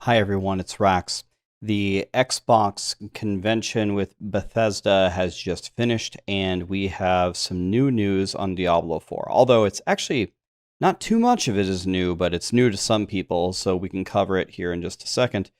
Hi everyone, it's Rax. The Xbox convention with Bethesda has just finished, and we have some new news on Diablo 4. Although it's actually not too much of it is new, but it's new to some people, so we can cover it here in just a second.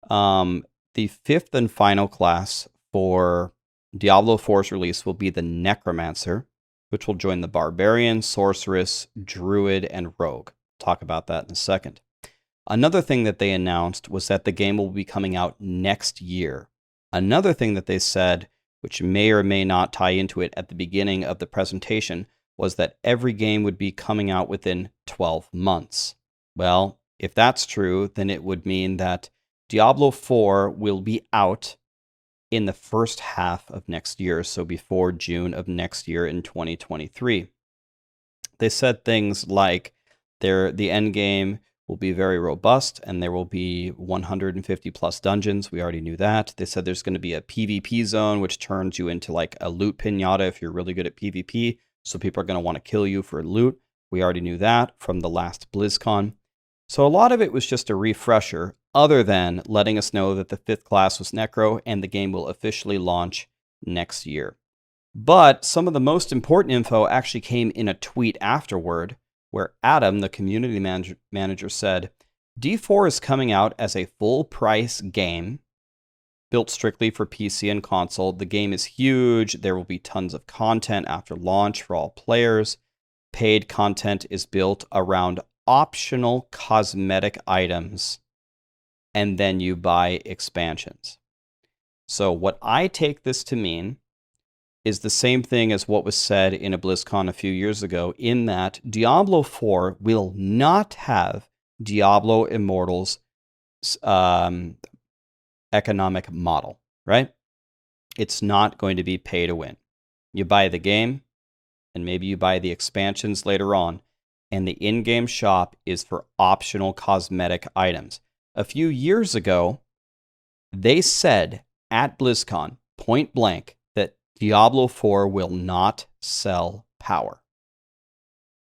The fifth and final class for Diablo 4's release will be the Necromancer, which will join the Barbarian, Sorceress, Druid, and Rogue. Talk about that in a second. Another thing that they announced was that the game will be coming out next year. Another thing that they said, which may or may not tie into it at the beginning of the presentation, was that every game would be coming out within 12 months. Well, if that's true, then it would mean that Diablo 4 will be out in the first half of next year, so before June of next year in 2023. They said things like the end game will be very robust, and there will be 150 plus dungeons. We already knew that. They said there's going to be a PvP zone, which turns you into like a loot pinata if you're really good at PvP. So people are going to want to kill you for loot. We already knew that from the last BlizzCon. So a lot of it was just a refresher, other than letting us know that the fifth class was Necro and the game will officially launch next year. But some of the most important info actually came in a tweet afterward, where Adam, the community manager, said, D4 is coming out as a full-price game, built strictly for PC and console. The game is huge. There will be tons of content after launch for all players. Paid content is built around optional cosmetic items, and then you buy expansions. So what I take this to mean is the same thing as what was said in a BlizzCon a few years ago, in that Diablo 4 will not have Diablo Immortal's economic model, right? It's not going to be pay to win. You buy the game, and maybe you buy the expansions later on, and the in-game shop is for optional cosmetic items. A few years ago, they said at BlizzCon, point blank, that Diablo 4 will not sell power.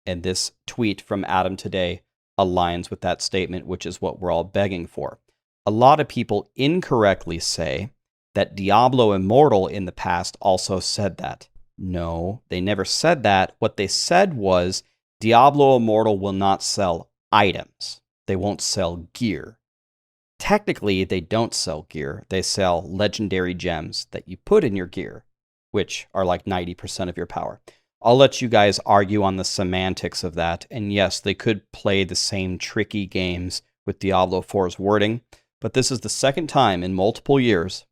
And this tweet from Adam today aligns with that statement, which is what we're all begging for. A lot of people incorrectly say that Diablo Immortal in the past also said that. No, they never said that. What they said was Diablo Immortal will not sell items. They won't sell gear. Technically, they don't sell gear. They sell legendary gems that you put in your gear, which are like 90% of your power. I'll let you guys argue on the semantics of that. And yes, they could play the same tricky games with Diablo 4's wording, but this is the second time in multiple years,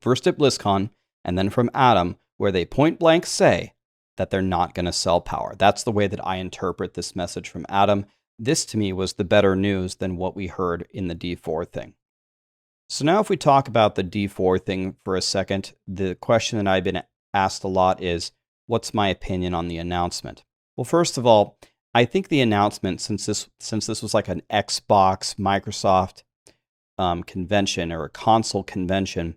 first at BlizzCon and then from Adam, where they point blank say that they're not going to sell power. That's the way that I interpret this message from Adam. This to me was the better news than what we heard in the D4 thing. So now if we talk about the D4 thing for a second, the question that I've been asked a lot is, what's my opinion on the announcement? Well, first of all, I think the announcement, since this was like an Xbox, Microsoft convention or a console convention,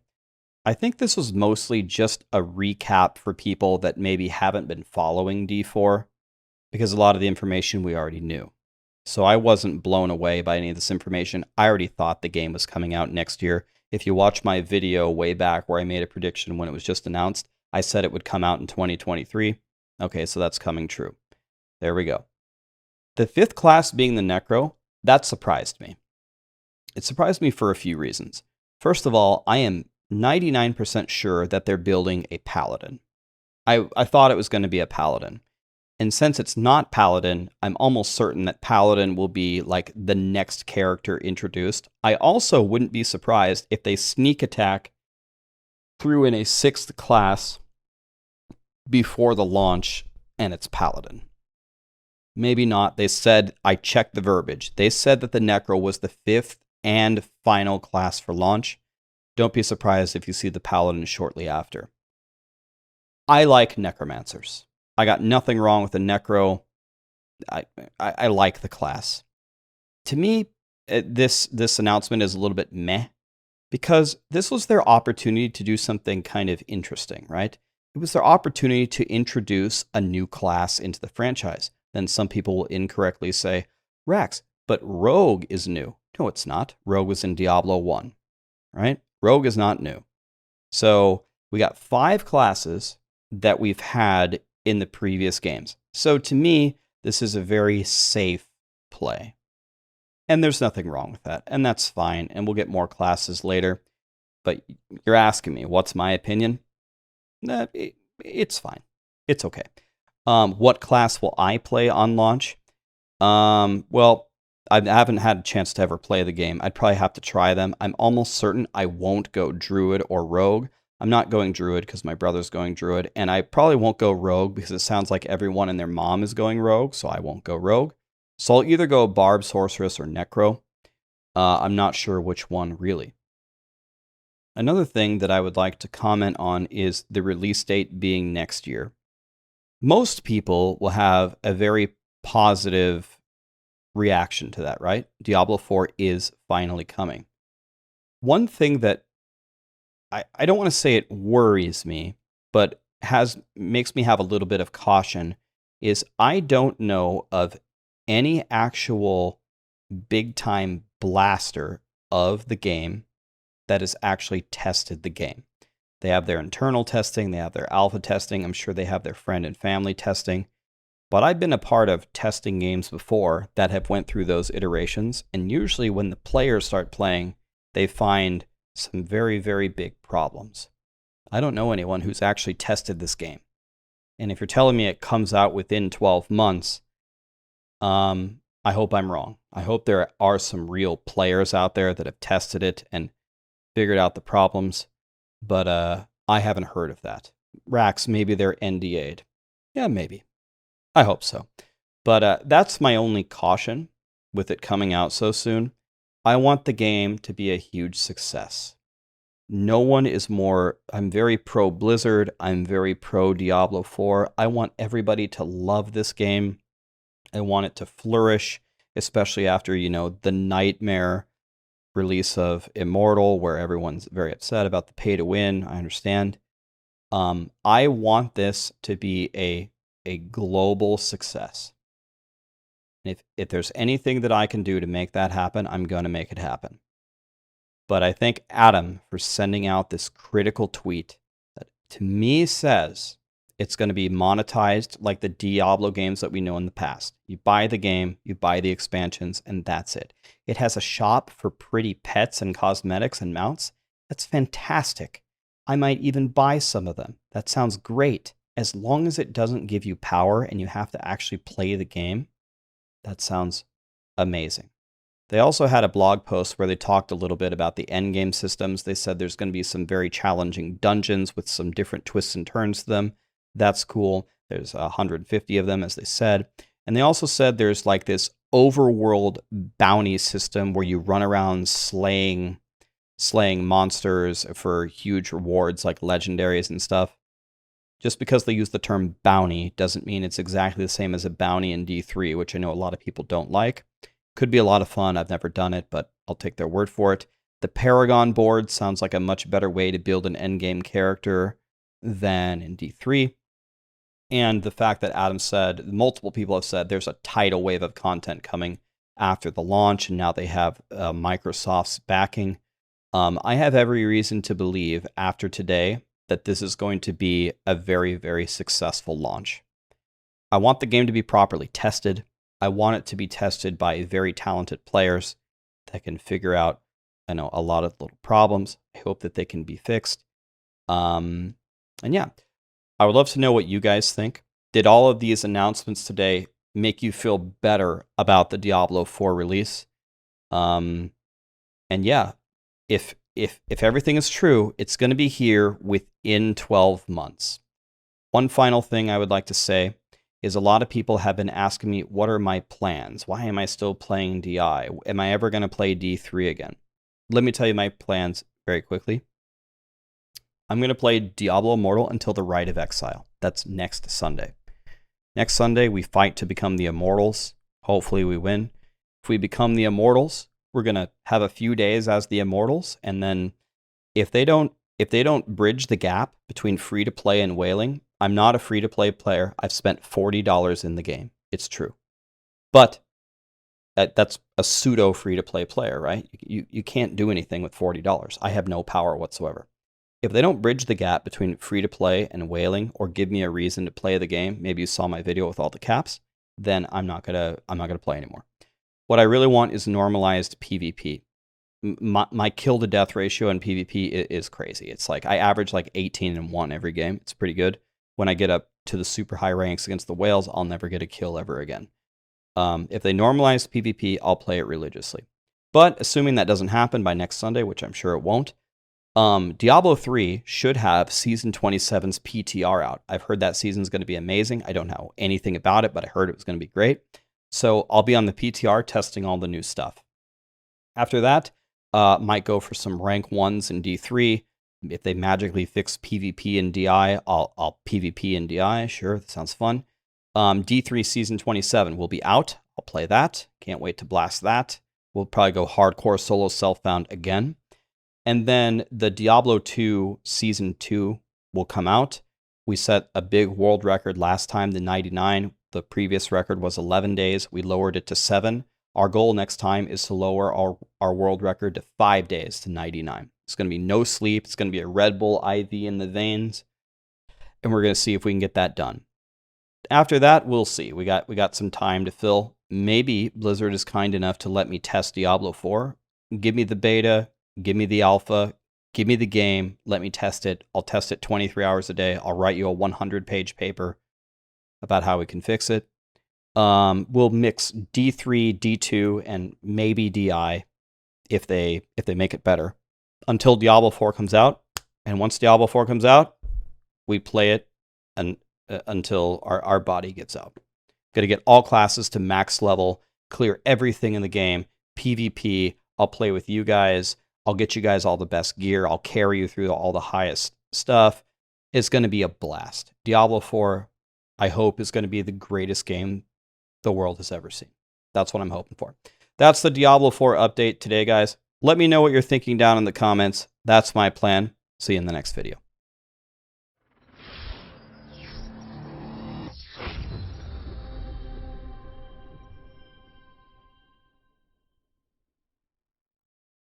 I think this was mostly just a recap for people that maybe haven't been following D4, because a lot of the information we already knew. So I wasn't blown away by any of this information. I already thought the game was coming out next year. If you watch my video way back where I made a prediction when it was just announced, I said it would come out in 2023. Okay, so that's coming true. There we go. The fifth class being the Necro, that surprised me. It surprised me for a few reasons. First of all, I am 99% sure that they're building a Paladin. I thought it was going to be a Paladin. And since it's not Paladin, I'm almost certain that Paladin will be like the next character introduced. I also wouldn't be surprised if they sneak attack threw in a sixth class before the launch and it's Paladin. Maybe not. They said, I checked the verbiage. They said that the Necro was the fifth and final class for launch. Don't be surprised if you see the Paladin shortly after. I like Necromancers. I got nothing wrong with the Necro. I like the class. To me, this announcement is a little bit meh, because this was their opportunity to do something kind of interesting, right? It was their opportunity to introduce a new class into the franchise. Then some people will incorrectly say, Rax, but Rogue is new. No, it's not. Rogue was in Diablo 1, right? Rogue is not new. So we got 5 classes that we've had in the previous games. So to me, this is a very safe play. And there's nothing wrong with that. And that's fine. And we'll get more classes later. But you're asking me, what's my opinion? It's fine. It's okay. What class will I play on launch? Well, I haven't had a chance to ever play the game. I'd probably have to try them. I'm almost certain I won't go Druid or Rogue. I'm not going Druid because my brother's going Druid, and I probably won't go Rogue because it sounds like everyone and their mom is going Rogue, so I won't go Rogue. So I'll either go Barb, Sorceress, or Necro. I'm not sure which one, really. Another thing that I would like to comment on is the release date being next year. Most people will have a very positive reaction to that, right? Diablo 4 is finally coming. One thing that I don't want to say it worries me, but makes me have a little bit of caution is I don't know of any actual big time blaster of the game that has actually tested the game. They have their internal testing, they have their alpha testing, I'm sure they have their friend and family testing. But I've been a part of testing games before that have went through those iterations, and usually when the players start playing, they find some very, very big problems. I don't know anyone who's actually tested this game. And if you're telling me it comes out within 12 months, I hope I'm wrong. I hope there are some real players out there that have tested it and figured out the problems, but I haven't heard of that. Rax, maybe they're NDA'd. Yeah, maybe. I hope so. But that's my only caution with it coming out so soon. I want the game to be a huge success. No one is more... I'm very pro Blizzard. I'm very pro Diablo 4. I want everybody to love this game. I want it to flourish, especially after, the nightmare release of Immortal, where everyone's very upset about the pay to win. I understand. I want this to be a global success. And if there's anything that I can do to make that happen, I'm going to make it happen. But I thank Adam for sending out this critical tweet that to me says it's going to be monetized like the Diablo games that we know in the past. You buy the game, you buy the expansions, and that's it. It has a shop for pretty pets and cosmetics and mounts. That's fantastic. I might even buy some of them. That sounds great. As long as it doesn't give you power and you have to actually play the game, that sounds amazing. They also had a blog post where they talked a little bit about the endgame systems. They said there's going to be some very challenging dungeons with some different twists and turns to them. That's cool. There's 150 of them, as they said. And they also said there's like this overworld bounty system where you run around slaying monsters for huge rewards like legendaries and stuff. Just because they use the term bounty doesn't mean it's exactly the same as a bounty in D3, which I know a lot of people don't like. Could be a lot of fun. I've never done it, but I'll take their word for it. The Paragon board sounds like a much better way to build an endgame character than in D3. And the fact that Adam said, multiple people have said, there's a tidal wave of content coming after the launch, and now they have Microsoft's backing. I have every reason to believe after today that this is going to be a very, very successful launch. I want the game to be properly tested. I want it to be tested by very talented players that can figure out, a lot of little problems. I hope that they can be fixed. And yeah, I would love to know what you guys think. Did all of these announcements today make you feel better about the Diablo 4 release? And yeah, if everything is true, it's going to be here within 12 months. One final thing I would like to say is a lot of people have been asking me, what are my plans? Why am I still playing DI? Am I ever going to play D3 again? Let me tell you my plans very quickly. I'm going to play Diablo Immortal until the Rite of Exile. That's next Sunday. Next Sunday, we fight to become the Immortals. Hopefully we win. If we become the Immortals, we're going to have a few days as the Immortals, and then if they don't bridge the gap between free-to-play and whaling, I'm not a free-to-play player. I've spent $40 in the game. It's true. But That's a pseudo free-to-play player, right? You can't do anything with $40. I have no power whatsoever. If they don't bridge the gap between free-to-play and whaling, or give me a reason to play the game, maybe you saw my video with all the caps, then I'm not gonna play anymore. What I really want is normalized PvP. My kill to death ratio in PvP is crazy. It's like I average like 18-1 every game. It's pretty good. When I get up to the super high ranks against the whales, I'll never get a kill ever again. If they normalize PvP, I'll play it religiously. But assuming that doesn't happen by next Sunday, which I'm sure it won't, Diablo 3 should have Season 27's PTR out. I've heard that season's going to be amazing. I don't know anything about it, but I heard it was going to be great. So I'll be on the PTR testing all the new stuff. After that, might go for some rank 1s in D3. If they magically fix PvP in DI, I'll PvP in DI. Sure, that sounds fun. D3 Season 27 will be out. I'll play that. Can't wait to blast that. We'll probably go hardcore solo self-found again. And then the Diablo 2 Season 2 will come out. We set a big world record last time, the 99. The previous record was 11 days. We lowered it to 7. Our goal next time is to lower our world record to 5 days to 99. It's going to be no sleep. It's going to be a Red Bull IV in the veins. And we're going to see if we can get that done. After that, we'll see. We got some time to fill. Maybe Blizzard is kind enough to let me test Diablo 4. Give me the beta. Give me the alpha, give me the game, let me test it. I'll test it 23 hours a day. I'll write you a 100-page paper about how we can fix it. We'll mix D3, D2, and maybe DI if they make it better until Diablo 4 comes out. And once Diablo 4 comes out, we play it until our body gives out. Got to get all classes to max level, clear everything in the game, PvP. I'll play with you guys. I'll get you guys all the best gear. I'll carry you through all the highest stuff. It's going to be a blast. Diablo 4, I hope, is going to be the greatest game the world has ever seen. That's what I'm hoping for. That's the Diablo 4 update today, guys. Let me know what you're thinking down in the comments. That's my plan. See you in the next video.